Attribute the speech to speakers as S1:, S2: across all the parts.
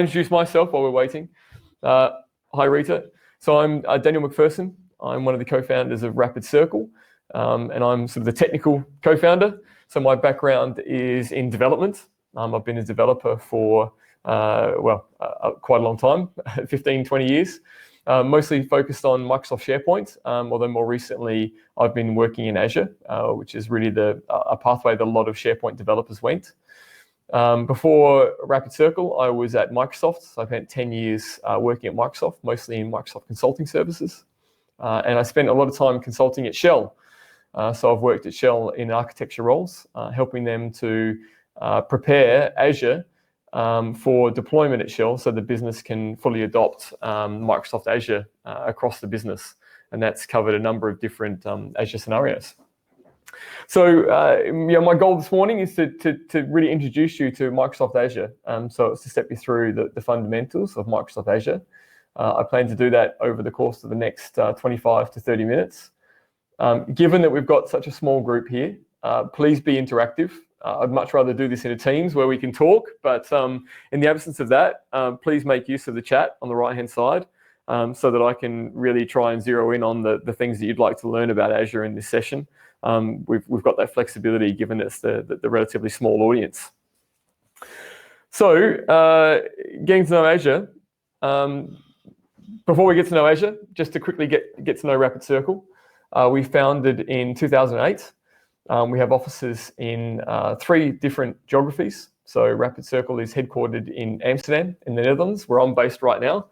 S1: Introduce myself while we're waiting. Hi, Rita. So I'm Daniel McPherson. I'm one of the co-founders of Rapid Circle, and I'm sort of the technical co-founder. So my background is in development. I've been a developer for, quite a long time, 15, 20 years, mostly focused on Microsoft SharePoint, although more recently I've been working in Azure, which is really a pathway that a lot of SharePoint developers went. Before Rapid Circle, I was at Microsoft. So I spent 10 years working at Microsoft, mostly in Microsoft consulting services. And I spent a lot of time consulting at Shell. So I've worked at Shell in architecture roles, helping them to prepare Azure for deployment at Shell so the business can fully adopt Microsoft Azure across the business. And that's covered a number of different Azure scenarios. So my goal this morning is to really introduce you to Microsoft Azure. So it's to step you through the fundamentals of Microsoft Azure. I plan to do that over the course of the next 25 to 30 minutes. Given that we've got such a small group here, please be interactive. I'd much rather do this in a Teams where we can talk, but in the absence of that, please make use of the chat on the right-hand side so that I can really try and zero in on the things that you'd like to learn about Azure in this session. We've got that flexibility given it's the relatively small audience. So getting to know Azure, before we get to know Azure, just to quickly get to know Rapid Circle, we founded in 2008. We have offices in 3 different geographies. So Rapid Circle is headquartered in Amsterdam in the Netherlands, where I'm based right now.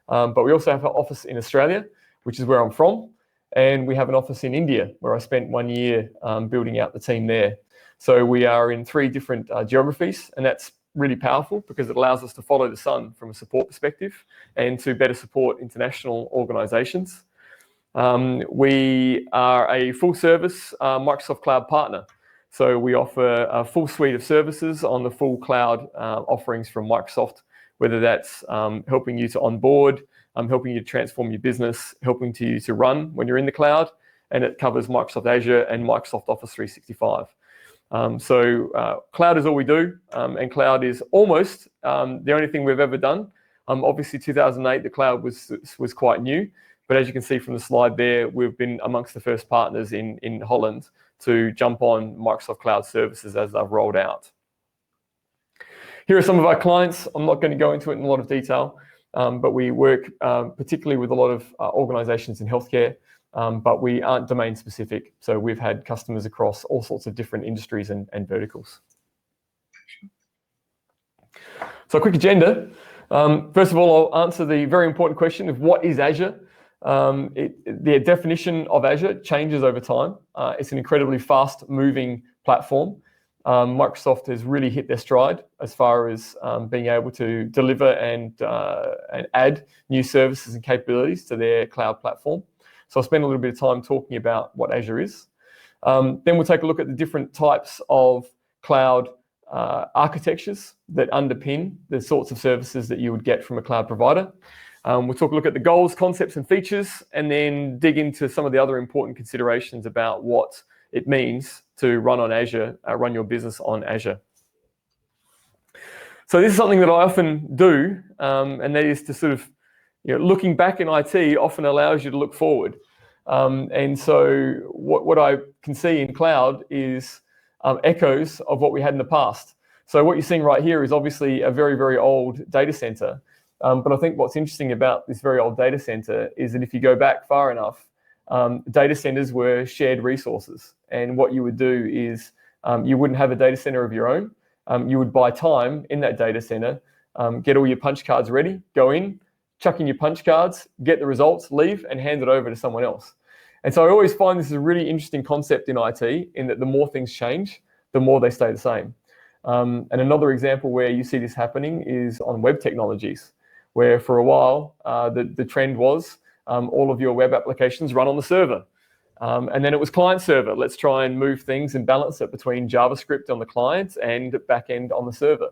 S1: But we also have an office in Australia, which is where I'm from. And we have an office in India, where I spent 1 year building out the team there. So we are in 3 different geographies, and that's really powerful because it allows us to follow the sun from a support perspective and to better support international organizations. We are a full-service Microsoft Cloud partner. So we offer a full suite of services on the full cloud offerings from Microsoft, whether that's helping you to onboard, helping you to transform your business, helping you to run when you're in the cloud, and it covers Microsoft Azure and Microsoft Office 365. So cloud is all we do, and cloud is almost the only thing we've ever done. Obviously, 2008, the cloud was quite new, but as you can see from the slide there, we've been amongst the first partners in Holland to jump on Microsoft Cloud services as they've rolled out. Here are some of our clients. I'm not going to go into it in a lot of detail. But we work particularly with a lot of organizations in healthcare, but we aren't domain specific. So we've had customers across all sorts of different industries and verticals. So a quick agenda. First of all, I'll answer the very important question of what is Azure. The definition of Azure changes over time. It's an incredibly fast moving platform. Microsoft has really hit their stride as far as being able to deliver and add new services and capabilities to their cloud platform. So I'll spend a little bit of time talking about what Azure is. Then we'll take a look at the different types of cloud architectures that underpin the sorts of services that you would get from a cloud provider. We'll take a look at the goals, concepts, and features, and then dig into some of the other important considerations about what it means to run on Azure, run your business on Azure. So this is something that I often do, and that is to sort of, looking back in IT often allows you to look forward. And so what I can see in cloud is echoes of what we had in the past. So what you're seeing right here is obviously a very, very old data center. But I think what's interesting about this very old data center is that if you go back far enough, data centers were shared resources. And what you would do is you wouldn't have a data center of your own. You would buy time in that data center, get all your punch cards ready, go in, chuck in your punch cards, get the results, leave, and hand it over to someone else. And so I always find this is a really interesting concept in IT, in that the more things change, the more they stay the same. And another example where you see this happening is on web technologies, where for a while the trend was all of your web applications run on the server. And then it was client server. Let's try and move things and balance it between JavaScript on the client and backend on the server.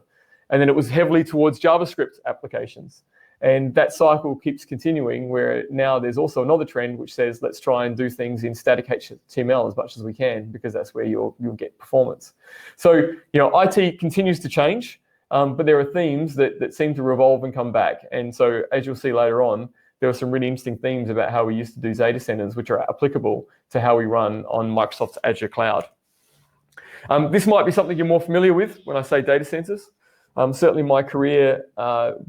S1: And then it was heavily towards JavaScript applications. And that cycle keeps continuing, where now there's also another trend which says let's try and do things in static HTML as much as we can, because that's where you'll get performance. So IT continues to change, but there are themes that seem to revolve and come back. And so as you'll see later on, there are some really interesting themes about how we used to do data centers, which are applicable to how we run on Microsoft's Azure cloud. This might be something you're more familiar with when I say data centers. Certainly my career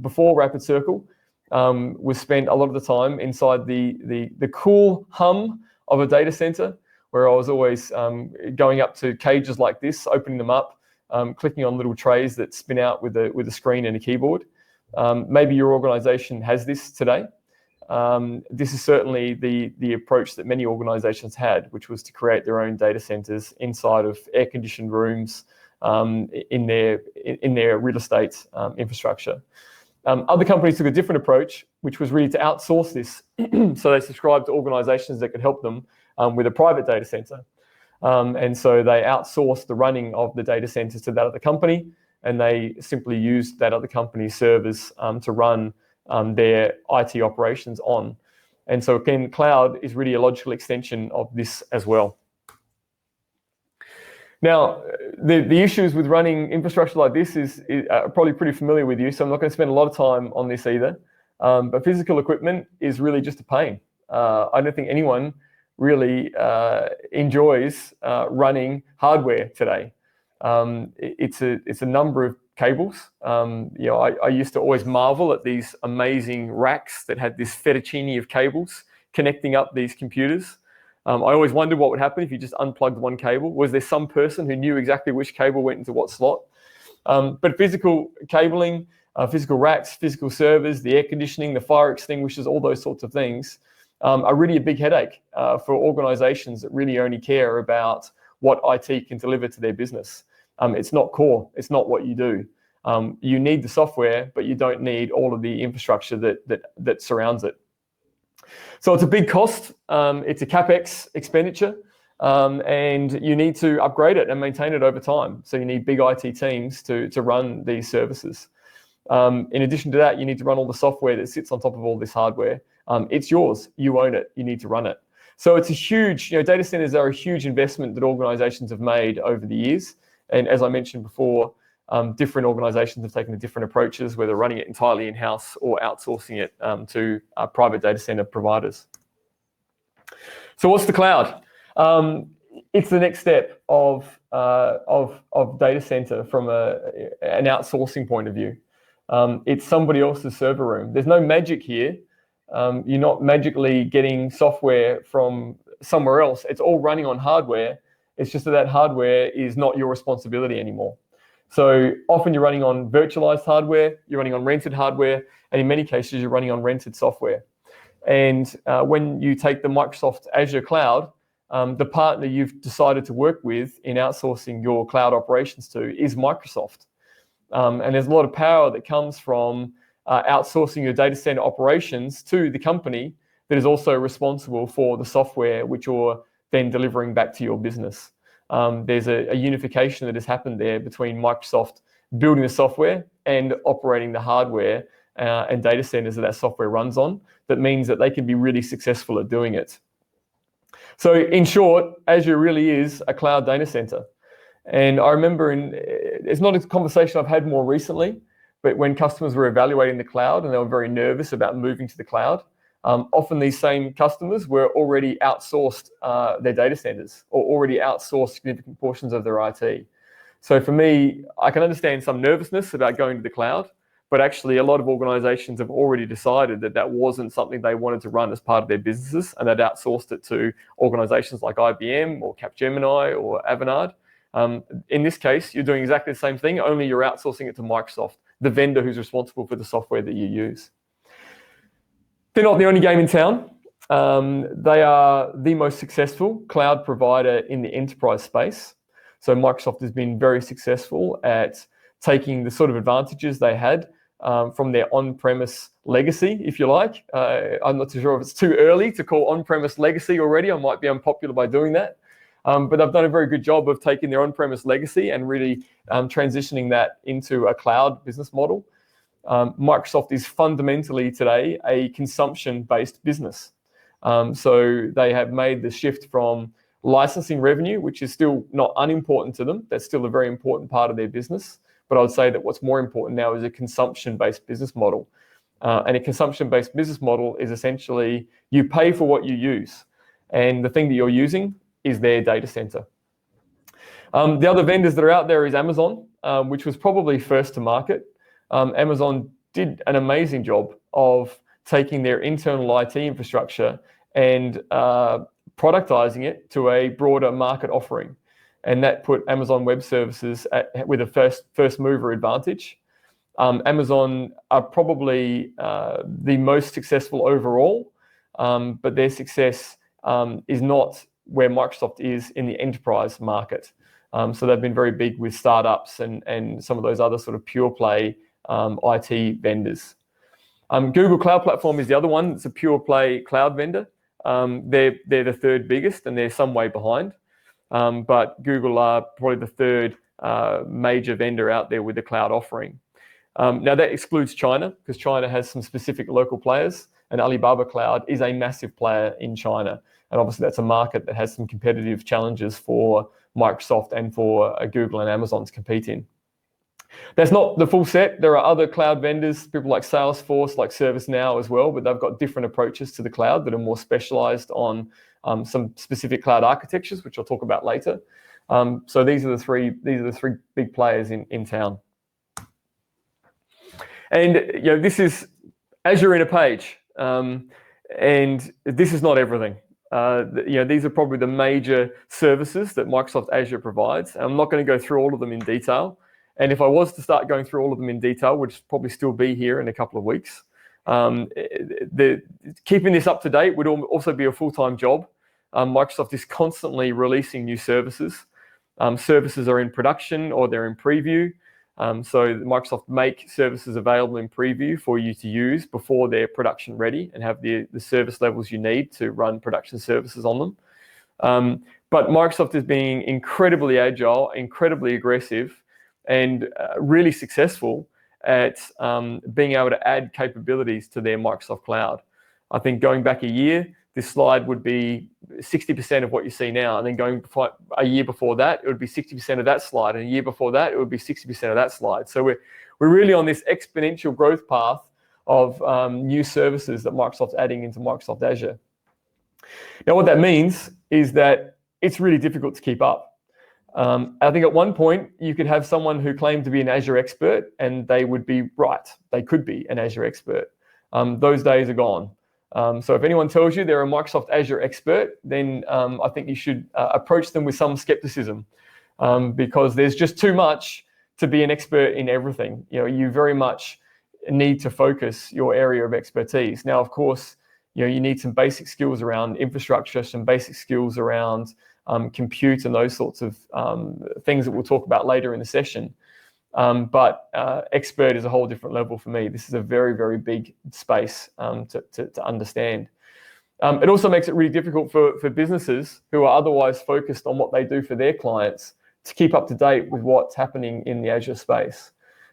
S1: before Rapid Circle was spent a lot of the time inside the cool hum of a data center, where I was always going up to cages like this, opening them up, clicking on little trays that spin out with a screen and a keyboard. Maybe your organization has this today. This is certainly the approach that many organizations had, which was to create their own data centers inside of air-conditioned rooms in their real estate infrastructure. Other companies took a different approach, which was really to outsource this. So they subscribed to organizations that could help them with a private data center. And so they outsourced the running of the data centers to that other company, and they simply used that other company's servers to run their IT operations on. And so again, cloud is really a logical extension of this as well. Now, the issues with running infrastructure like this is probably pretty familiar with you, so I'm not going to spend a lot of time on this either. But physical equipment is really just a pain. I don't think anyone really enjoys running hardware today. It's a number of cables. I used to always marvel at these amazing racks that had this fettuccine of cables connecting up these computers. I always wondered what would happen if you just unplugged one cable. Was there some person who knew exactly which cable went into what slot? But physical cabling, physical racks, physical servers, the air conditioning, the fire extinguishers, all those sorts of things are really a big headache for organizations that really only care about what IT can deliver to their business. It's not core. It's not what you do. You need the software, but you don't need all of the infrastructure that surrounds it. So it's a big cost. It's a CapEx expenditure, and you need to upgrade it and maintain it over time. So you need big IT teams to run these services. In addition to that, you need to run all the software that sits on top of all this hardware. It's yours. You own it. You need to run it. So it's a huge, data centers are a huge investment that organizations have made over the years. And as I mentioned before, different organizations have taken different approaches, whether running it entirely in-house or outsourcing it to private data center providers. So what's the cloud? It's the next step of data center from an outsourcing point of view. It's somebody else's server room. There's no magic here. You're not magically getting software from somewhere else. It's all running on hardware. It's just that hardware is not your responsibility anymore. So often you're running on virtualized hardware, you're running on rented hardware, and in many cases you're running on rented software. And when you take the Microsoft Azure cloud, the partner you've decided to work with in outsourcing your cloud operations to is Microsoft. And there's a lot of power that comes from outsourcing your data center operations to the company that is also responsible for the software which you're then delivering back to your business. There's a unification that has happened there between Microsoft building the software and operating the hardware and data centers that software runs on. That means that they can be really successful at doing it. So in short, Azure really is a cloud data center. And I remember it's not a conversation I've had more recently, but when customers were evaluating the cloud and they were very nervous about moving to the cloud, often these same customers were already outsourced their data centers or already outsourced significant portions of their IT. So for me, I can understand some nervousness about going to the cloud, but actually a lot of organizations have already decided that wasn't something they wanted to run as part of their businesses, and they'd outsourced it to organizations like IBM or Capgemini or Avanade. In this case, you're doing exactly the same thing, only you're outsourcing it to Microsoft, the vendor who's responsible for the software that you use. They're not the only game in town. They are the most successful cloud provider in the enterprise space. So Microsoft has been very successful at taking the sort of advantages they had from their on-premise legacy, if you like. I'm not too sure if it's too early to call on-premise legacy already. I might be unpopular by doing that. But they've done a very good job of taking their on-premise legacy and really transitioning that into a cloud business model. Microsoft is fundamentally today a consumption-based business. So they have made the shift from licensing revenue, which is still not unimportant to them. That's still a very important part of their business. but I would say that what's more important now is a consumption-based business model. And a consumption-based business model is essentially you pay for what you use, and the thing that you're using is their data center. The other vendors that are out there is Amazon, which was probably first to market. Amazon did an amazing job of taking their internal IT infrastructure and productizing it to a broader market offering. And that put Amazon Web Services with a first mover advantage. Amazon are probably the most successful overall, but their success is not where Microsoft is in the enterprise market. So they've been very big with startups and some of those other sort of pure play IT vendors. Google Cloud Platform is the other one. It's a pure play cloud vendor. They're the third biggest, and they're some way behind. But Google are probably the third major vendor out there with the cloud offering. Now that excludes China, because China has some specific local players, and Alibaba Cloud is a massive player in China. And obviously that's a market that has some competitive challenges for Microsoft and for Google and Amazon to compete in. That's not the full set. There are other cloud vendors, people like Salesforce, like ServiceNow as well, but they've got different approaches to the cloud that are more specialized on some specific cloud architectures, which I'll talk about later. So these are the three big players in town. And this is Azure in a page, and this is not everything. These are probably the major services that Microsoft Azure provides. I'm not going to go through all of them in detail. And if I was to start going through all of them in detail, which probably still be here in a couple of weeks, keeping this up to date would also be a full-time job. Microsoft is constantly releasing new services. Services are in production or they're in preview. So Microsoft make services available in preview for you to use before they're production ready and have the service levels you need to run production services on them. But Microsoft is being incredibly agile, incredibly aggressive, and really successful at being able to add capabilities to their Microsoft Cloud. I think going back a year, this slide would be 60% of what you see now. And then going a year before that, it would be 60% of that slide. And a year before that, it would be 60% of that slide. So we're really on this exponential growth path of new services that Microsoft's adding into Microsoft Azure. Now, what that means is that it's really difficult to keep up. I think at one point, you could have someone who claimed to be an Azure expert, and they would be right. They could be an Azure expert. Those days are gone. So if anyone tells you they're a Microsoft Azure expert, then I think you should approach them with some skepticism, because there's just too much to be an expert in everything. You very much need to focus your area of expertise. Now, of course, you need some basic skills around infrastructure, some basic skills around compute and those sorts of things that we'll talk about later in the session. But expert is a whole different level for me. This is a very, very big space to understand. It also makes it really difficult for businesses who are otherwise focused on what they do for their clients to keep up to date with what's happening in the Azure space.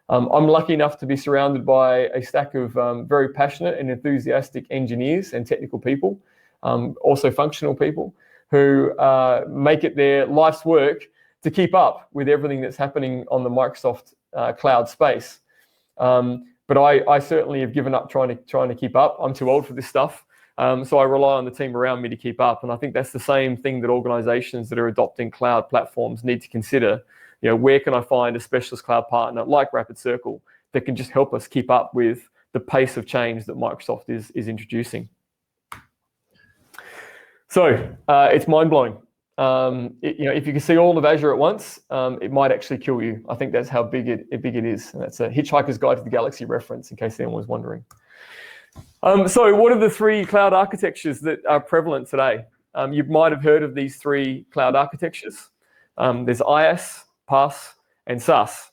S1: I'm lucky enough to be surrounded by a stack of very passionate and enthusiastic engineers and technical people, also functional people, who make it their life's work to keep up with everything that's happening on the Microsoft cloud space. But I certainly have given up trying to keep up. I'm too old for this stuff. So I rely on the team around me to keep up. And I think that's the same thing that organizations that are adopting cloud platforms need to consider. Where can I find a specialist cloud partner like Rapid Circle that can just help us keep up with the pace of change that Microsoft is introducing? So it's mind-blowing. If you can see all of Azure at once, it might actually kill you. I think that's how big it is. And that's a Hitchhiker's Guide to the Galaxy reference, in case anyone was wondering. So what are the three cloud architectures that are prevalent today? You might have heard of these three cloud architectures. There's IaaS, PaaS, and SaaS.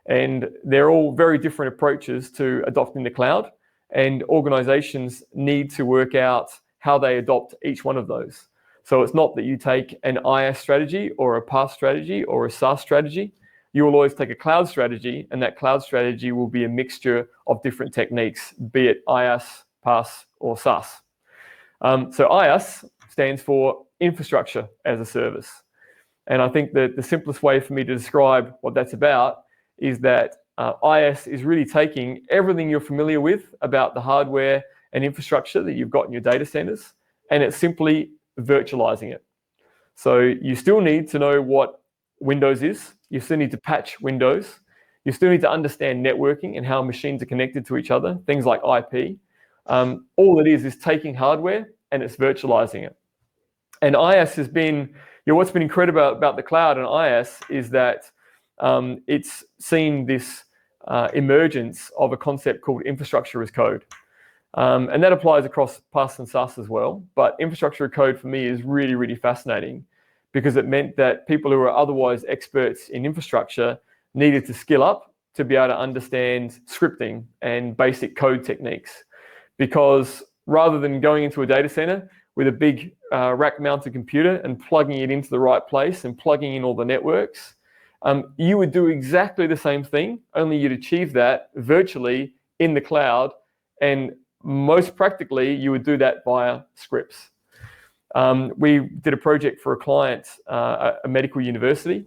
S1: And they're all very different approaches to adopting the cloud. And organizations need to work out how they adopt each one of those. So it's not that you take an IaaS strategy or a PaaS strategy or a SaaS strategy. You will always take a cloud strategy, and that cloud strategy will be a mixture of different techniques, be it IaaS, PaaS, or SaaS. So IaaS stands for infrastructure as a service. And I think that the simplest way for me to describe what that's about is that IS is really taking everything you're familiar with about the hardware and infrastructure that you've got in your data centers, and it's simply virtualizing it. So you still need to know what Windows is. You still need to patch Windows. You still need to understand networking and how machines are connected to each other, things like IP. All it is taking hardware and it's virtualizing it. And IS has been, what's been incredible about the cloud and IS is that it's seen this emergence of a concept called infrastructure as code. And that applies across PaaS and SaaS as well. But infrastructure as code for me is really, really fascinating because it meant that people who are otherwise experts in infrastructure needed to skill up to be able to understand scripting and basic code techniques. Because rather than going into a data center with a big rack-mounted computer and plugging it into the right place and plugging in all the networks, you would do exactly the same thing, only you'd achieve that virtually in the cloud, and most practically, you would do that via scripts. We did a project for a client, a medical university,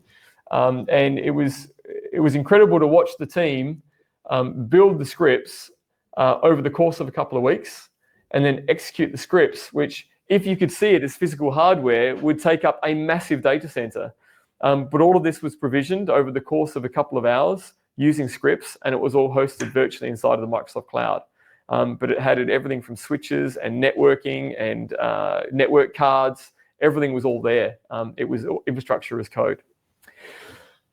S1: and it was incredible to watch the team build the scripts over the course of a couple of weeks, and then execute the scripts, which, if you could see it as physical hardware, would take up a massive data center. But all of this was provisioned over the course of a couple of hours using scripts, and it was all hosted virtually inside of the Microsoft Cloud. But it had everything from switches and networking and network cards. Everything was all there. It was infrastructure as code.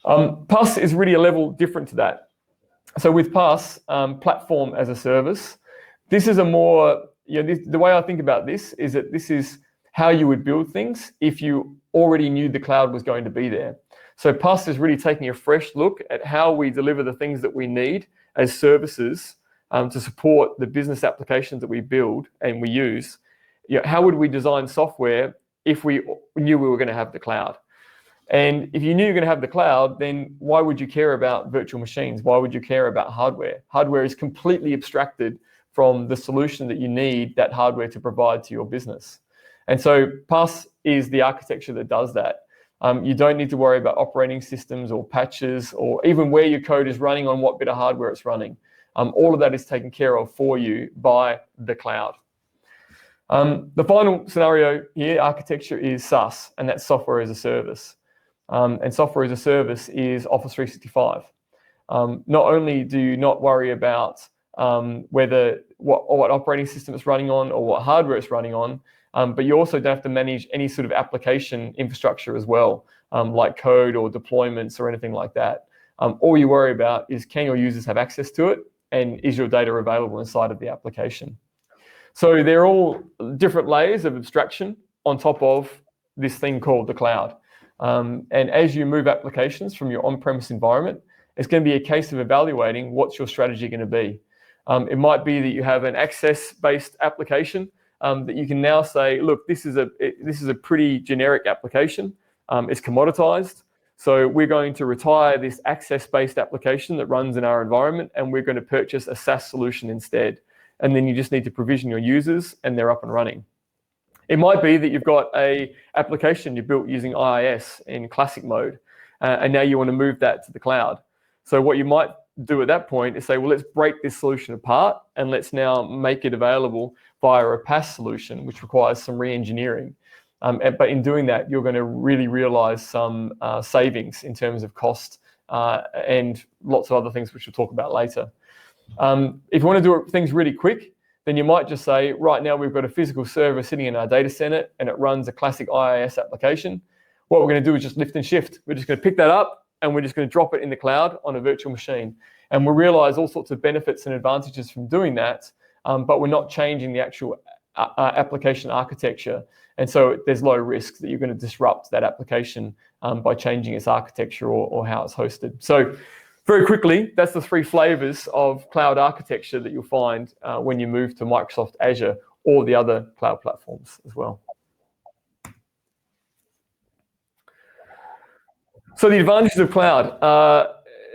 S1: PaaS is really a level different to that. So with PaaS, platform as a service, this is a more, the way I think about this is that this is how you would build things if you already knew the cloud was going to be there. So PaaS is really taking a fresh look at how we deliver the things that we need as services to support the business applications that we build and we use. How would we design software if we knew we were going to have the cloud? And if you knew you were going to have the cloud, then why would you care about virtual machines? Why would you care about hardware? Hardware is completely abstracted from the solution that you need that hardware to provide to your business. And so PaaS is the architecture that does that. You don't need to worry about operating systems or patches or even where your code is running on what bit of hardware it's running. All of that is taken care of for you by the cloud. The final scenario here, architecture, is SaaS, and that's software as a service. And software as a service is Office 365. Not only do you not worry about what operating system it's running on or what hardware it's running on, but you also don't have to manage any sort of application infrastructure as well, like code or deployments or anything like that. All you worry about is, can your users have access to it, and is your data available inside of the application? So they're all different layers of abstraction on top of this thing called the cloud. And as you move applications from your on-premise environment, it's going to be a case of evaluating what's your strategy going to be. It might be that you have an access-based application that you can now say, look, this is a pretty generic application. It's commoditized. So we're going to retire this access-based application that runs in our environment, and we're going to purchase a SaaS solution instead. And then you just need to provision your users, and they're up and running. It might be that you've got an application you built using IIS in classic mode, and now you want to move that to the cloud. So what you might do at that point is say, well, let's break this solution apart, and let's now make it available via a PaaS solution, which requires some re-engineering. But in doing that, you're going to really realize some savings in terms of cost and lots of other things which we'll talk about later. If you want to do things really quick, then you might just say, right now we've got a physical server sitting in our data center and it runs a classic IIS application. What we're going to do is just lift and shift. We're just going to pick that up and we're just going to drop it in the cloud on a virtual machine. And we'll realize all sorts of benefits and advantages from doing that, but we're not changing the actual application architecture. And so there's low risk that you're going to disrupt that application by changing its architecture or how it's hosted. So very quickly, that's the three flavors of cloud architecture that you'll find when you move to Microsoft Azure or the other cloud platforms as well. So the advantages of cloud,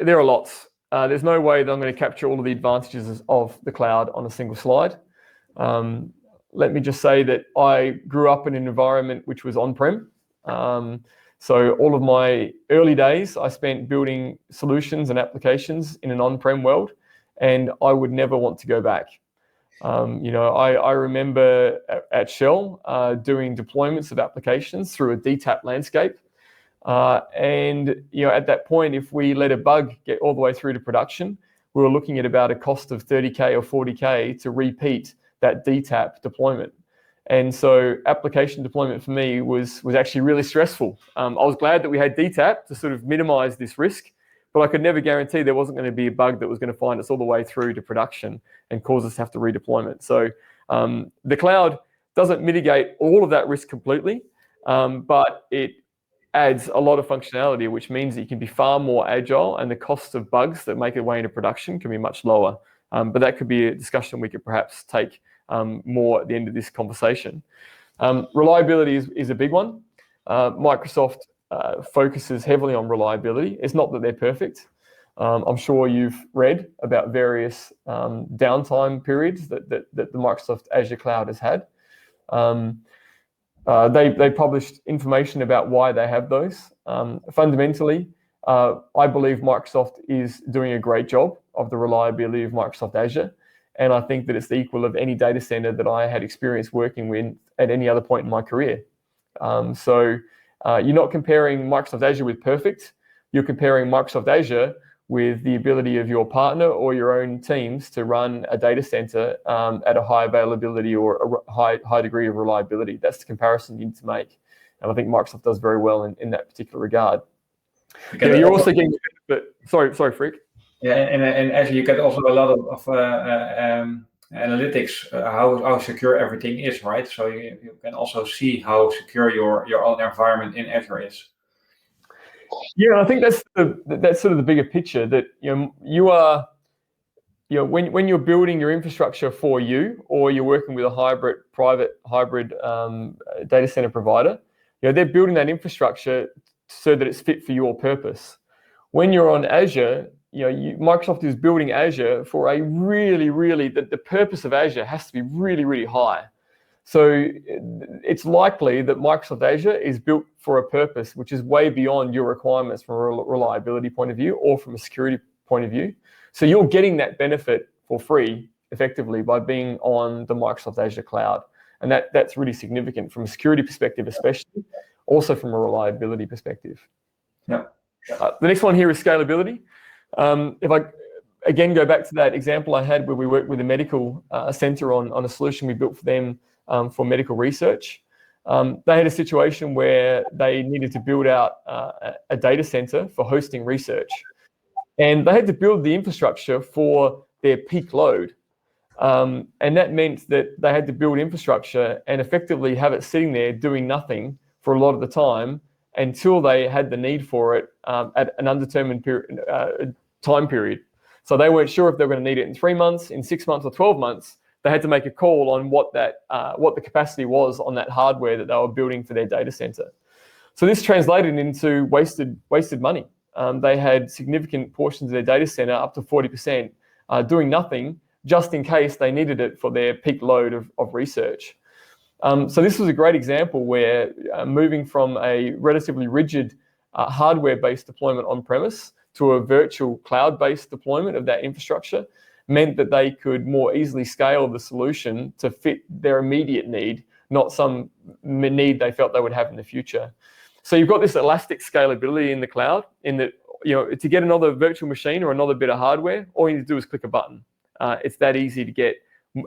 S1: there are lots. There's no way that I'm going to capture all of the advantages of the cloud on a single slide. Let me just say that I grew up in an environment which was on-prem. So all of my early days, I spent building solutions and applications in an on-prem world, and I would never want to go back. I remember at Shell doing deployments of applications through a DTAP landscape. And at that point, if we let a bug get all the way through to production, we were looking at about a cost of 30K or 40K to repeat that DTAP deployment. And so application deployment for me was actually really stressful. I was glad that we had DTAP to sort of minimize this risk, but I could never guarantee there wasn't going to be a bug that was going to find us all the way through to production and cause us to have to redeployment. So the cloud doesn't mitigate all of that risk completely, but it adds a lot of functionality, which means that you can be far more agile, and the cost of bugs that make their way into production can be much lower. But that could be a discussion we could perhaps take more at the end of this conversation. Reliability is a big one. Microsoft focuses heavily on reliability. It's not that they're perfect. I'm sure you've read about various downtime periods that the Microsoft Azure cloud has had. They published information about why they have those. Fundamentally, I believe Microsoft is doing a great job of the reliability of Microsoft Azure. And I think that it's the equal of any data center that I had experience working with at any other point in my career. So you're not comparing Microsoft Azure with perfect. You're comparing Microsoft Azure with the ability of your partner or your own teams to run a data center at a high availability or a high degree of reliability. That's the comparison you need to make. And I think Microsoft does very well in that particular regard. You're also getting, sorry, Frick.
S2: Yeah, and Azure you get also a lot of analytics, how secure everything is, right? So you can also see how secure your own environment in Azure is.
S1: Yeah, I think that's sort of the bigger picture, that you are when you're building your infrastructure for you, or you're working with a private hybrid data center provider, they're building that infrastructure so that it's fit for your purpose. When you're on Azure, Microsoft is building Azure for a really the purpose of Azure has to be really high. So it's likely that Microsoft Azure is built for a purpose which is way beyond your requirements from a reliability point of view or from a security point of view. So you're getting that benefit for free, effectively, by being on the Microsoft Azure cloud. And that's really significant from a security perspective, especially, also from a reliability perspective.
S2: Yeah.
S1: The next one here is scalability. If I again go back to that example I had where we worked with a medical center on a solution we built for them for medical research. They had a situation where they needed to build out a data center for hosting research. And they had to build the infrastructure for their peak load. And that meant that they had to build infrastructure and effectively have it sitting there doing nothing for a lot of the time until they had the need for it at an undetermined time period. So they weren't sure if they were going to need it in 3 months, in 6 months, or 12 months. They had to make a call on what the capacity was on that hardware that they were building for their data center. So this translated into wasted money. They had significant portions of their data center, up to 40%, doing nothing just in case they needed it for their peak load of research. So this was a great example where moving from a relatively rigid hardware-based deployment on-premise to a virtual cloud-based deployment of that infrastructure meant that they could more easily scale the solution to fit their immediate need, not some need they felt they would have in the future. So you've got this elastic scalability in the cloud, in that to get another virtual machine or another bit of hardware, all you need to do is click a button. It's that easy to get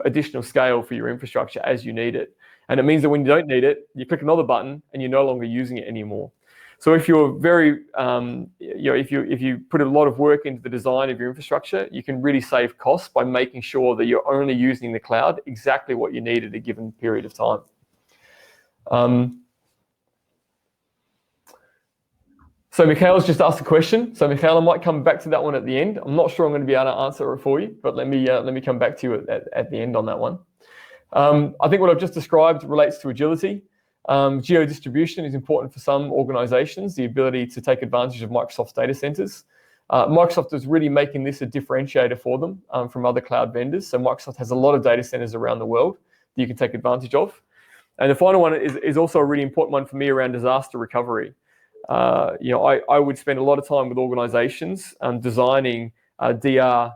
S1: additional scale for your infrastructure as you need it. And it means that when you don't need it, you click another button and you're no longer using it anymore. So if you're very, if you put a lot of work into the design of your infrastructure, you can really save costs by making sure that you're only using the cloud exactly what you need at a given period of time. So Mikhail's just asked a question. So Mikhail, I might come back to that one at the end. I'm not sure I'm going to be able to answer it for you, but let me come back to you at the end on that one. I think what I've just described relates to agility. Geo-distribution is important for some organizations, the ability to take advantage of Microsoft's data centers. Microsoft is really making this a differentiator for them from other cloud vendors. So Microsoft has a lot of data centers around the world that you can take advantage of. And the final one is also a really important one for me around disaster recovery. I would spend a lot of time with organizations designing DR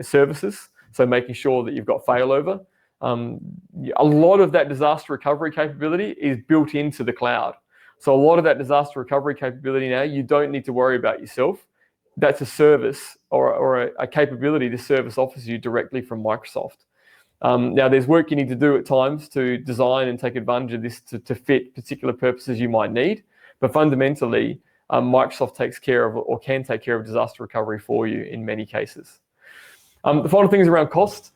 S1: services, so making sure that you've got failover. A lot of that disaster recovery capability is built into the cloud. So a lot of that disaster recovery capability now, you don't need to worry about yourself. That's a service or a capability the service offers you directly from Microsoft. Now, there's work you need to do at times to design and take advantage of this to fit particular purposes you might need. But fundamentally, Microsoft takes care of or can take care of disaster recovery for you in many cases. The final thing is around cost.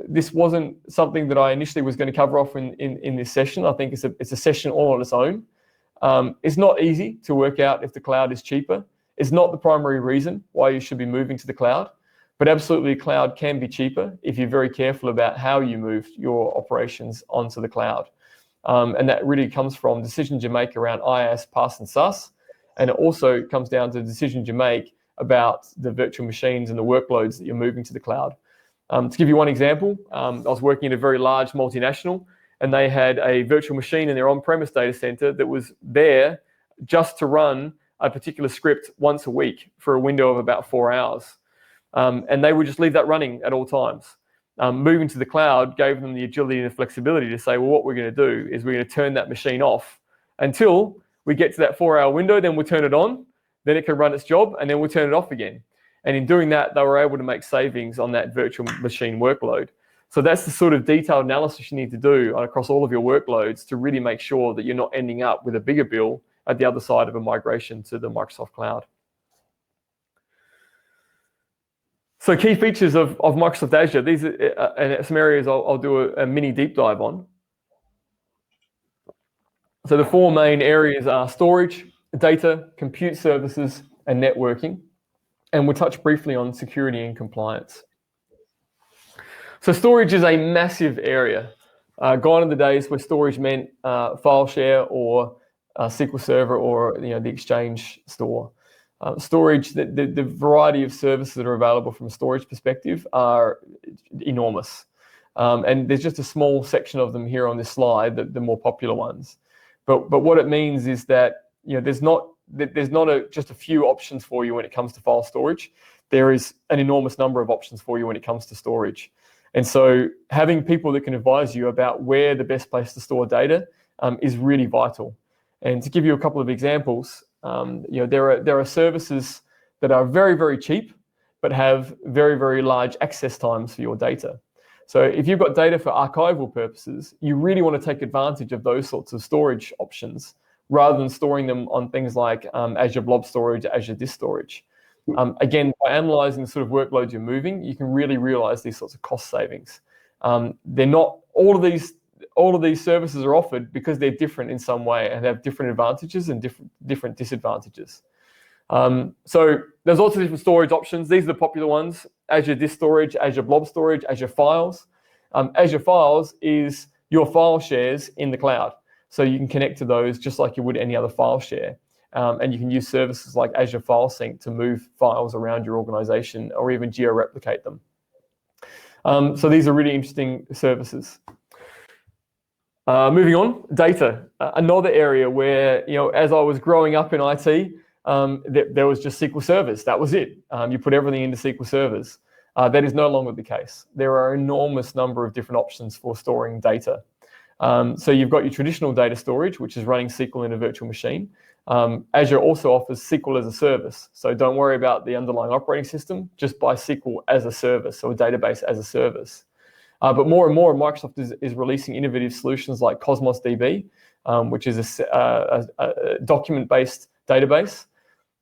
S1: This wasn't something that I initially was going to cover off in this session. I think it's a session all on its own. It's not easy to work out if the cloud is cheaper. It's not the primary reason why you should be moving to the cloud, but absolutely cloud can be cheaper if you're very careful about how you move your operations onto the cloud. And that really comes from decisions you make around IaaS, PaaS, and SaaS. And it also comes down to decisions you make about the virtual machines and the workloads that you're moving to the cloud. To give you one example, I was working at a very large multinational, and they had a virtual machine in their on-premise data center that was there just to run a particular script once a week for a window of about 4 hours. And they would just leave that running at all times. Moving to the cloud gave them the agility and the flexibility to say, well, what we're going to do is we're going to turn that machine off until we get to that 4-hour window, then we'll turn it on, then it can run its job, and then we'll turn it off again. And in doing that, they were able to make savings on that virtual machine workload. So that's the sort of detailed analysis you need to do across all of your workloads to really make sure that you're not ending up with a bigger bill at the other side of a migration to the Microsoft cloud. So key features of Microsoft Azure. These are some areas I'll do a mini deep dive on. So the 4 main areas are storage, data, compute services, and networking. And we'll touch briefly on security and compliance. So storage is a massive area. Gone are the days where storage meant file share or SQL Server or the Exchange store. Storage, the variety of services that are available from a storage perspective are enormous. And there's just a small section of them here on this slide, the more popular ones. But what it means is that there's not just a few options for you when it comes to file storage. There is an enormous number of options for you when it comes to storage. And so having people that can advise you about where the best place to store data is really vital. And to give you a couple of examples, there are services that are very, very cheap, but have very, very large access times for your data. So if you've got data for archival purposes, you really want to take advantage of those sorts of storage options rather than storing them on things like Azure Blob Storage, Azure Disk Storage. Again, by analyzing the sort of workloads you're moving, you can really realize these sorts of cost savings. They're not all of these services are offered because they're different in some way and have different advantages and different disadvantages. So there's lots of different storage options. These are the popular ones: Azure Disk Storage, Azure Blob Storage, Azure Files. Azure Files is your file shares in the cloud. So you can connect to those just like you would any other file share. And you can use services like Azure File Sync to move files around your organization or even geo-replicate them. So these are really interesting services. Moving on, data. Another area where, as I was growing up in IT, there was just SQL servers. That was it. You put everything into SQL servers. That is no longer the case. There are an enormous number of different options for storing data. So you've got your traditional data storage, which is running SQL in a virtual machine. Azure also offers SQL as a service. So don't worry about the underlying operating system, just buy SQL as a service, so a database as a service. But more and more, Microsoft is releasing innovative solutions like Cosmos DB, which is a document-based database.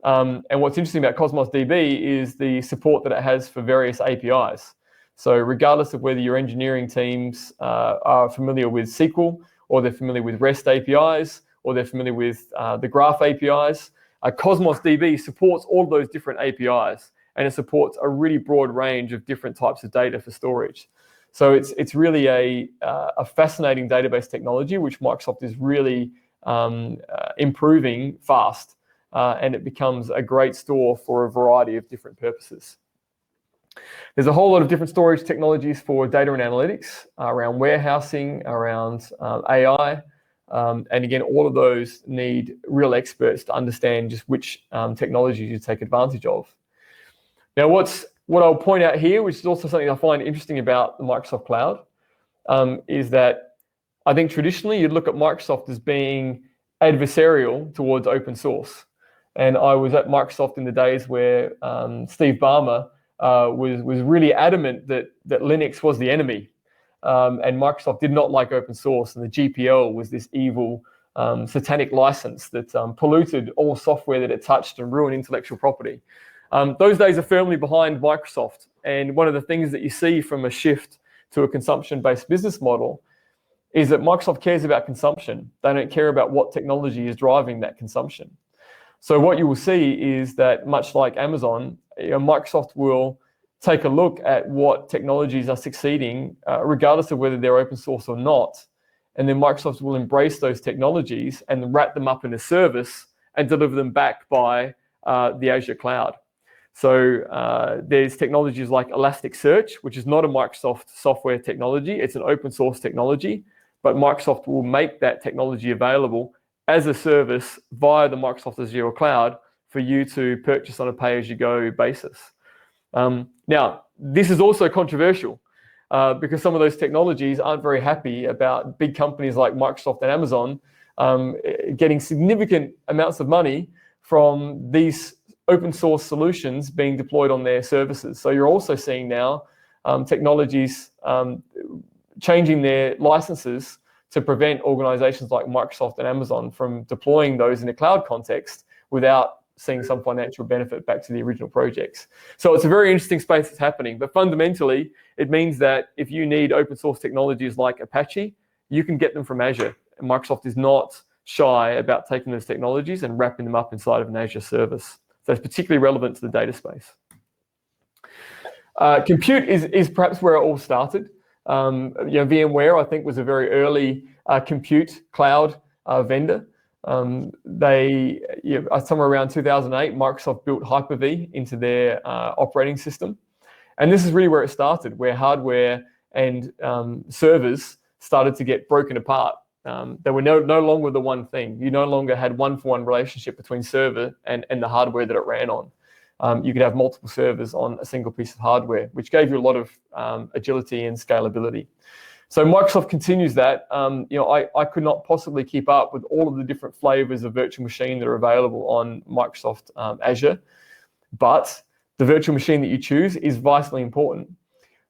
S1: And what's interesting about Cosmos DB is the support that it has for various APIs. So regardless of whether your engineering teams are familiar with SQL, or they're familiar with REST APIs, or they're familiar with the Graph APIs, Cosmos DB supports all those different APIs, and it supports a really broad range of different types of data for storage. So it's really a fascinating database technology, which Microsoft is really improving fast, and it becomes a great store for a variety of different purposes. There's a whole lot of different storage technologies for data and analytics around warehousing, around AI, And again, all of those need real experts to understand just which technologies you take advantage of. Now, what I'll point out here, which is also something I find interesting about the Microsoft Cloud, is that I think traditionally you'd look at Microsoft as being adversarial towards open source. And I was at Microsoft in the days where Steve Ballmer was really adamant that Linux was the enemy. And Microsoft did not like open source, and the GPL was this evil satanic license that polluted all software that it touched and ruined intellectual property. Those days are firmly behind Microsoft. And one of the things that you see from a shift to a consumption-based business model is that Microsoft cares about consumption. They don't care about what technology is driving that consumption. So what you will see is that, much like Amazon, Microsoft will take a look at what technologies are succeeding, regardless of whether they're open source or not. And then Microsoft will embrace those technologies and wrap them up in a service and deliver them back by the Azure cloud. So there's technologies like Elasticsearch, which is not a Microsoft software technology. It's an open source technology, but Microsoft will make that technology available as a service via the Microsoft Azure cloud for you to purchase on a pay-as-you-go basis. Now, this is also controversial because some of those technologies aren't very happy about big companies like Microsoft and Amazon getting significant amounts of money from these open source solutions being deployed on their services. So you're also seeing now technologies changing their licenses to prevent organizations like Microsoft and Amazon from deploying those in a cloud context without seeing some financial benefit back to the original projects. So it's a very interesting space that's happening, but fundamentally, it means that if you need open source technologies like Apache, you can get them from Azure. And Microsoft is not shy about taking those technologies and wrapping them up inside of an Azure service. So it's particularly relevant to the data space. Compute is perhaps where it all started. VMware, I think, was a very early compute cloud vendor. Somewhere around 2008, Microsoft built Hyper-V into their operating system. And this is really where it started, where hardware and servers started to get broken apart. They were no longer the one thing. You no longer had one-for-one relationship between server and the hardware that it ran on. You could have multiple servers on a single piece of hardware, which gave you a lot of agility and scalability. So Microsoft continues that. I could not possibly keep up with all of the different flavors of virtual machine that are available on Microsoft Azure, but the virtual machine that you choose is vitally important.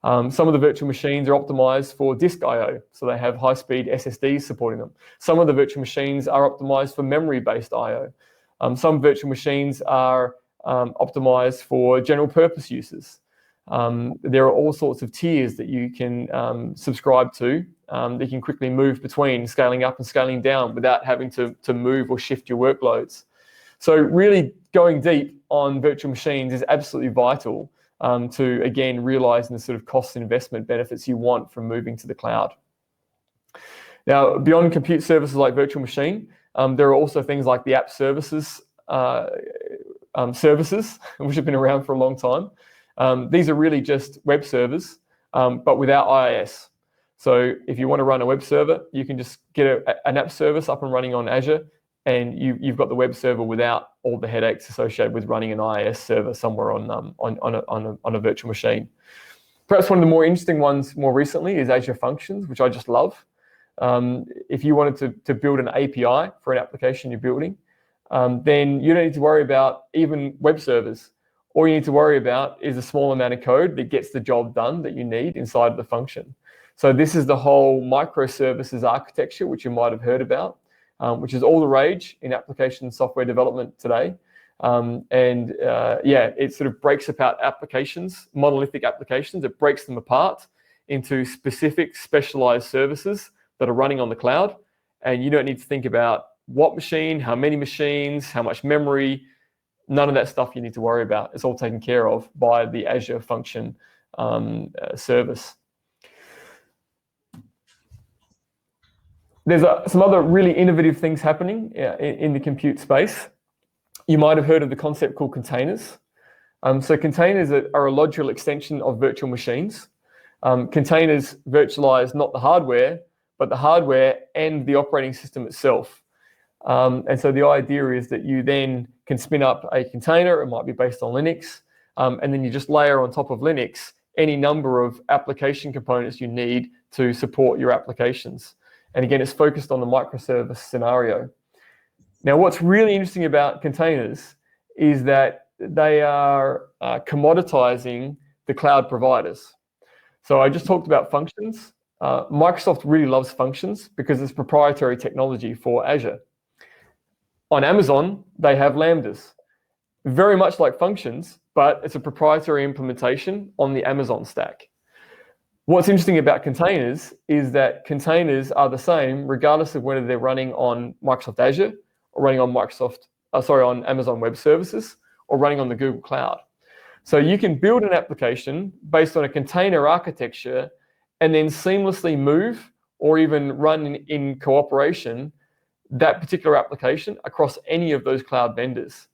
S1: Some of the virtual machines are optimized for disk I/O, so they have high-speed SSDs supporting them. Some of the virtual machines are optimized for memory-based I/O. Some virtual machines are optimized for general purpose uses. There are all sorts of tiers that you can subscribe to that you can quickly move between scaling up and scaling down without having to move or shift your workloads. So really going deep on virtual machines is absolutely vital to, again, realizing the sort of cost and investment benefits you want from moving to the cloud. Now, beyond compute services like virtual machine, there are also things like the app services, which have been around for a long time. These are really just web servers, but without IIS. So if you want to run a web server, you can just get an app service up and running on Azure, and you've got the web server without all the headaches associated with running an IIS server somewhere on a virtual machine. Perhaps one of the more interesting ones more recently is Azure Functions, which I just love. If you wanted to build an API for an application you're building, then you don't need to worry about even web servers. All you need to worry about is a small amount of code that gets the job done that you need inside of the function. So this is the whole microservices architecture, which you might have heard about, which is all the rage in application software development today. It sort of breaks apart applications, monolithic applications. It breaks them apart into specific specialized services that are running on the cloud. And you don't need to think about what machine, how many machines, how much memory. None of that stuff you need to worry about. It's all taken care of by the Azure Function service. There's some other really innovative things happening in the compute space. You might have heard of the concept called containers. So containers are a logical extension of virtual machines. Containers virtualize not the hardware, but the hardware and the operating system itself. And so the idea is that you then can spin up a container. It might be based on Linux, and then you just layer on top of Linux any number of application components you need to support your applications. And again, it's focused on the microservice scenario. Now, what's really interesting about containers is that they are commoditizing the cloud providers. So I just talked about functions. Microsoft really loves functions because it's proprietary technology for Azure. On Amazon, they have Lambdas, very much like functions, but it's a proprietary implementation on the Amazon stack. What's interesting about containers is that containers are the same regardless of whether they're running on Microsoft Azure or running on on Amazon Web Services or running on the Google Cloud. So you can build an application based on a container architecture and then seamlessly move or even run in cooperation that particular application across any of those cloud vendors.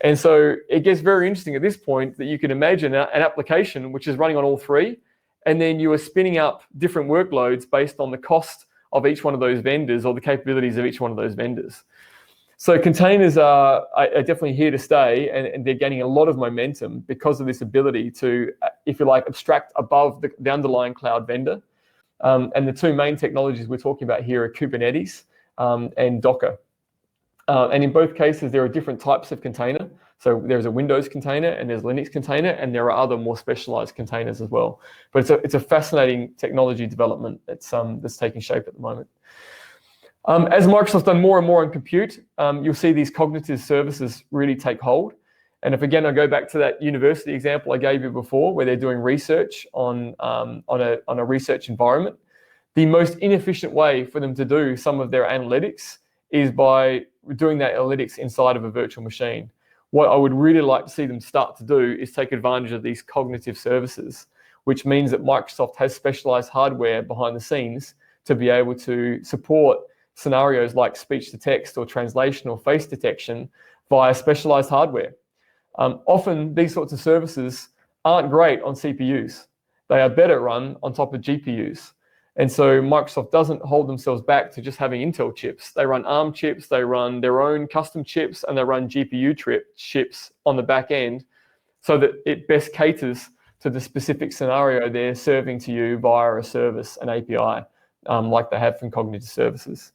S1: And so it gets very interesting at this point that you can imagine an application which is running on all three, and then you are spinning up different workloads based on the cost of each one of those vendors or the capabilities of each one of those vendors. So containers are definitely here to stay, and they're gaining a lot of momentum because of this ability to, if you like, abstract above the underlying cloud vendor. And the two main technologies we're talking about here are Kubernetes and Docker. And in both cases, there are different types of container. So there's a Windows container and there's Linux container, and there are other more specialized containers as well. But it's a fascinating technology development that's taking shape at the moment. As Microsoft's done more and more on compute, you'll see these cognitive services really take hold. And if again I go back to that university example I gave you before, where they're doing research on a research environment, the most inefficient way for them to do some of their analytics is by doing that analytics inside of a virtual machine. What I would really like to see them start to do is take advantage of these cognitive services, which means that Microsoft has specialized hardware behind the scenes to be able to support scenarios like speech to text or translation or face detection via specialized hardware. Often these sorts of services aren't great on CPUs. They are better run on top of GPUs. And so Microsoft doesn't hold themselves back to just having Intel chips. They run ARM chips, they run their own custom chips, and they run GPU chips on the back end so that it best caters to the specific scenario they're serving to you via a service, an API, like they have from cognitive services.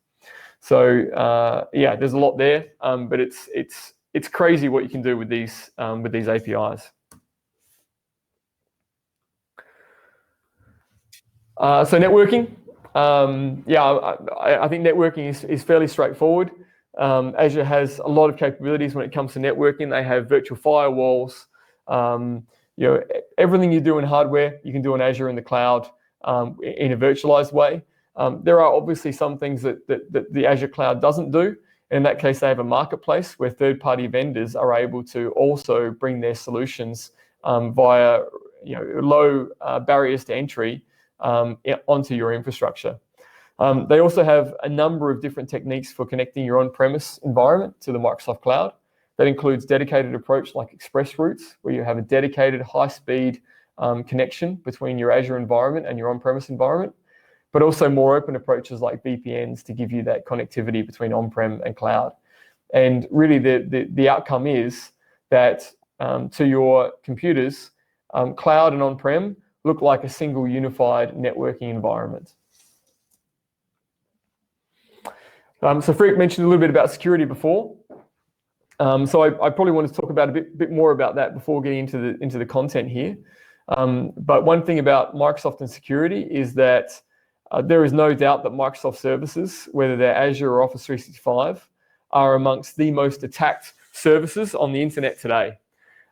S1: So yeah, there's a lot there, but it's crazy what you can do with these APIs. So networking, I think networking is fairly straightforward. Azure has a lot of capabilities when it comes to networking. They have virtual firewalls. Everything you do in hardware, you can do in Azure in the cloud in a virtualized way. There are obviously some things that the Azure cloud doesn't do. In that case, they have a marketplace where third-party vendors are able to also bring their solutions via low barriers to entry onto your infrastructure. They also have a number of different techniques for connecting your on-premise environment to the Microsoft Cloud. That includes dedicated approach like express routes, where you have a dedicated high-speed connection between your Azure environment and your on-premise environment, but also more open approaches like VPNs to give you that connectivity between on-prem and cloud. And really the outcome is that to your computers, cloud and on-prem look like a single unified networking environment. So Freek mentioned a little bit about security before. So I probably want to talk about a bit more about that before getting into the content here. But one thing about Microsoft and security is that there is no doubt that Microsoft services, whether they're Azure or Office 365, are amongst the most attacked services on the internet today.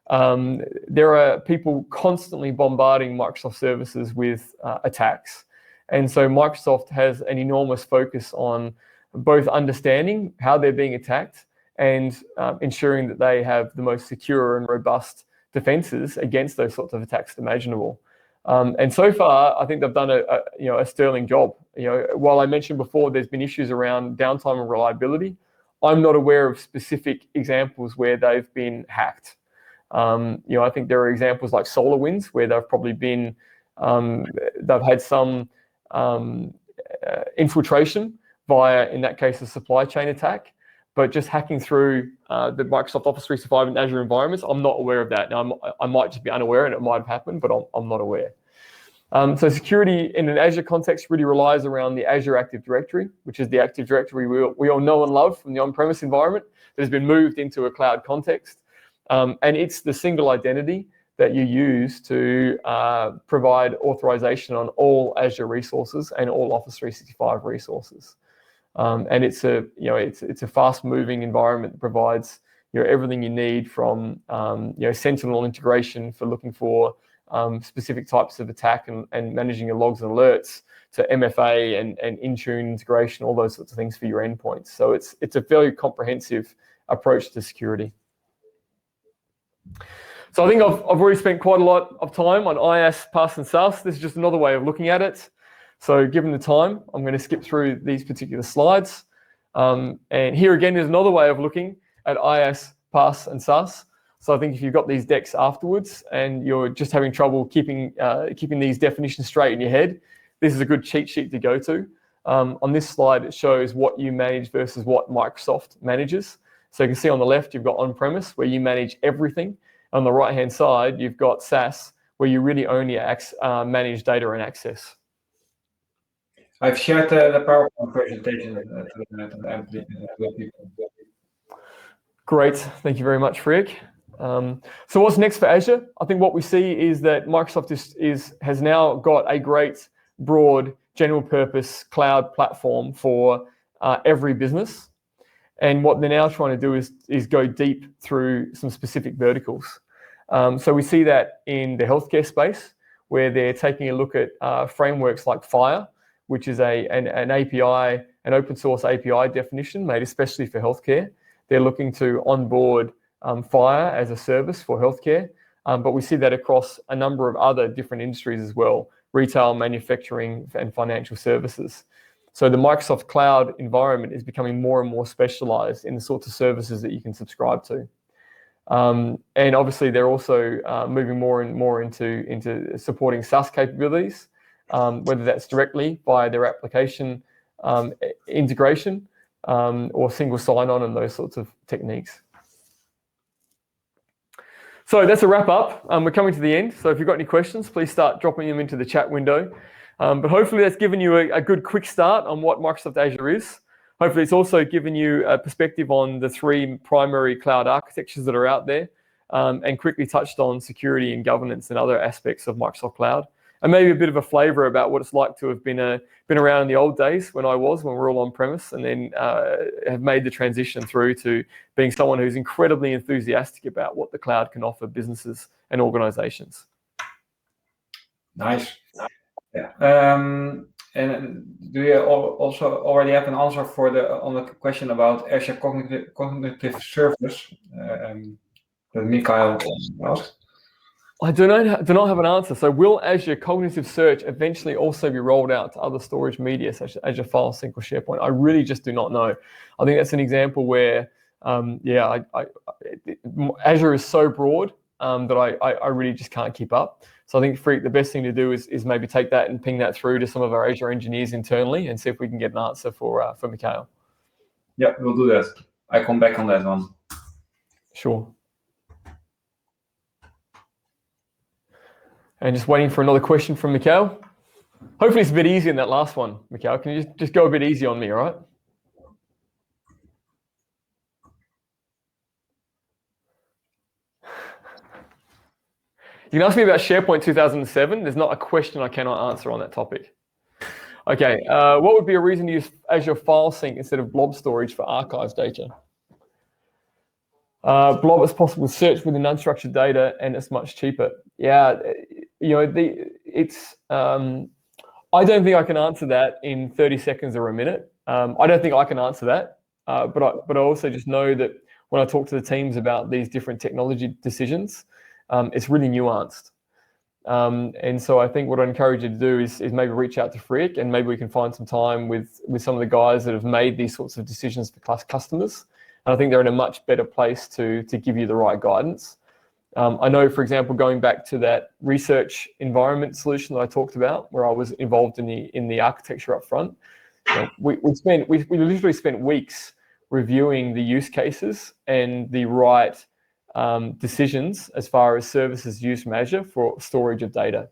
S1: There are people constantly bombarding Microsoft services with attacks. And so Microsoft has an enormous focus on both understanding how they're being attacked and ensuring that they have the most secure and robust defenses against those sorts of attacks imaginable. And so far, I think they've done a sterling job. While I mentioned before, there's been issues around downtime and reliability, I'm not aware of specific examples where they've been hacked. I think there are examples like SolarWinds where they've probably been, they've had some infiltration via, in that case, a supply chain attack. But just hacking through the Microsoft Office 365 and Azure environments, I'm not aware of that. Now, I might just be unaware and it might have happened, but I'm not aware. So security in an Azure context really relies around the Azure Active Directory, which is the Active Directory we all know and love from the on-premise environment that has been moved into a cloud context. And it's the single identity that you use to provide authorization on all Azure resources and all Office 365 resources. And it's a fast-moving environment that provides everything you need from Sentinel integration for looking for specific types of attack and managing your logs and alerts, to MFA and Intune integration, all those sorts of things for your endpoints. So it's a very comprehensive approach to security. So I think I've already spent quite a lot of time on IaaS, PaaS, and SaaS. This is just another way of looking at it. So given the time, I'm going to skip through these particular slides. And here again is another way of looking at IaaS, PaaS, and SaaS. So I think if you've got these decks afterwards and you're just having trouble keeping these definitions straight in your head, this is a good cheat sheet to go to. On this slide, it shows what you manage versus what Microsoft manages. So you can see on the left, you've got on-premise, where you manage everything. On the right-hand side, you've got SaaS, where you really only manage data and access.
S2: I've shared the PowerPoint presentation to people.
S1: Great, thank you very much, Frick. So what's next for Azure? I think what we see is that Microsoft has now got a great, broad, general-purpose cloud platform for every business. And what they're now trying to do is go deep through some specific verticals. So we see that in the healthcare space, where they're taking a look at frameworks like FHIR, which is an API, an open source API definition made especially for healthcare. They're looking to onboard FHIR as a service for healthcare, but we see that across a number of other different industries as well: retail, manufacturing, and financial services. So the Microsoft Cloud environment is becoming more and more specialized in the sorts of services that you can subscribe to. And obviously, they're also moving more and more into supporting SaaS capabilities, whether that's directly via their application integration or single sign-on and those sorts of techniques. So that's a wrap up. We're coming to the end. So if you've got any questions, please start dropping them into the chat window. But hopefully that's given you a good quick start on what Microsoft Azure is. Hopefully it's also given you a perspective on the three primary cloud architectures that are out there, and quickly touched on security and governance and other aspects of Microsoft Cloud. And maybe a bit of a flavor about what it's like to have been around in the old days when we were all on premise, and then have made the transition through to being someone who's incredibly enthusiastic about what the cloud can offer businesses and organizations.
S2: Nice. Yeah. And do you also already have an answer on the question about Azure Cognitive Service that Mikhail asked?
S1: I do not have an answer. So will Azure Cognitive Search eventually also be rolled out to other storage media such as Azure File Sync or SharePoint? I really just do not know. I think that's an example where, Azure is so broad that I really just can't keep up. So I think, Freak, the best thing to do is maybe take that and ping that through to some of our Azure engineers internally and see if we can get an answer for Mikhail.
S2: Yeah, we'll do that. I come back on that one.
S1: Sure. And just waiting for another question from Mikhail. Hopefully it's a bit easier than that last one, Mikhail. Can you just go a bit easy on me, all right? You can ask me about SharePoint 2007. There's not a question I cannot answer on that topic. Okay, what would be a reason to use Azure File Sync instead of blob storage for archive data? Blob is possible to search within unstructured data, and it's much cheaper. Yeah, I don't think I can answer that in 30 seconds or a minute. I don't think I can answer that, but I also just know that when I talk to the teams about these different technology decisions, it's really nuanced. And so I think what I'd encourage you to do is maybe reach out to Frick, and maybe we can find some time with some of the guys that have made these sorts of decisions for customers. And I think they're in a much better place to give you the right guidance. I know, for example, going back to that research environment solution that I talked about, where I was involved in the architecture up front, we literally spent weeks reviewing the use cases and the right decisions as far as services used from Azure for storage of data.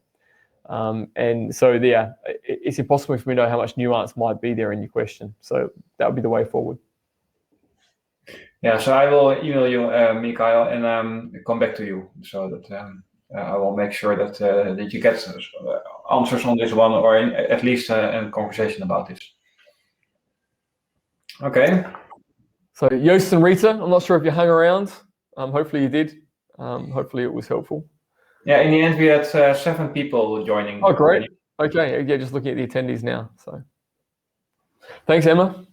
S1: And so, yeah, it's impossible for me to know how much nuance might be there in your question. So that would be the way forward.
S2: Yeah, so I will email you, Mikhail, and come back to you so that I will make sure that that you get answers on this one, or at least a conversation about this. Okay.
S1: So Joost and Rita, I'm not sure if you hung around. Hopefully you did. Hopefully it was helpful.
S2: Yeah, in the end we had 7 people joining.
S1: Oh, great. Okay, yeah, just looking at the attendees now. So thanks, Emma.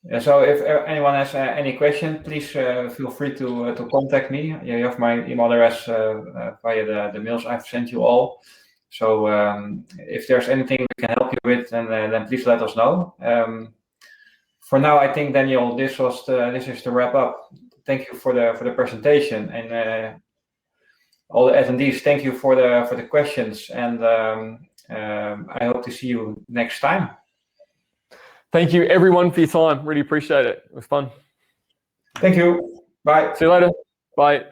S2: Yeah, so if anyone has any question, please feel free to contact me. You have my email address via the mails I've sent you all. So if there's anything we can help you with, then please let us know. For now, I think, Daniel, this is the wrap up. Thank you for the presentation, and all the attendees. Thank you for the questions, and I hope to see you next time.
S1: Thank you, everyone, for your time. Really appreciate it. It was fun.
S2: Thank you. Bye.
S1: See you later. Bye.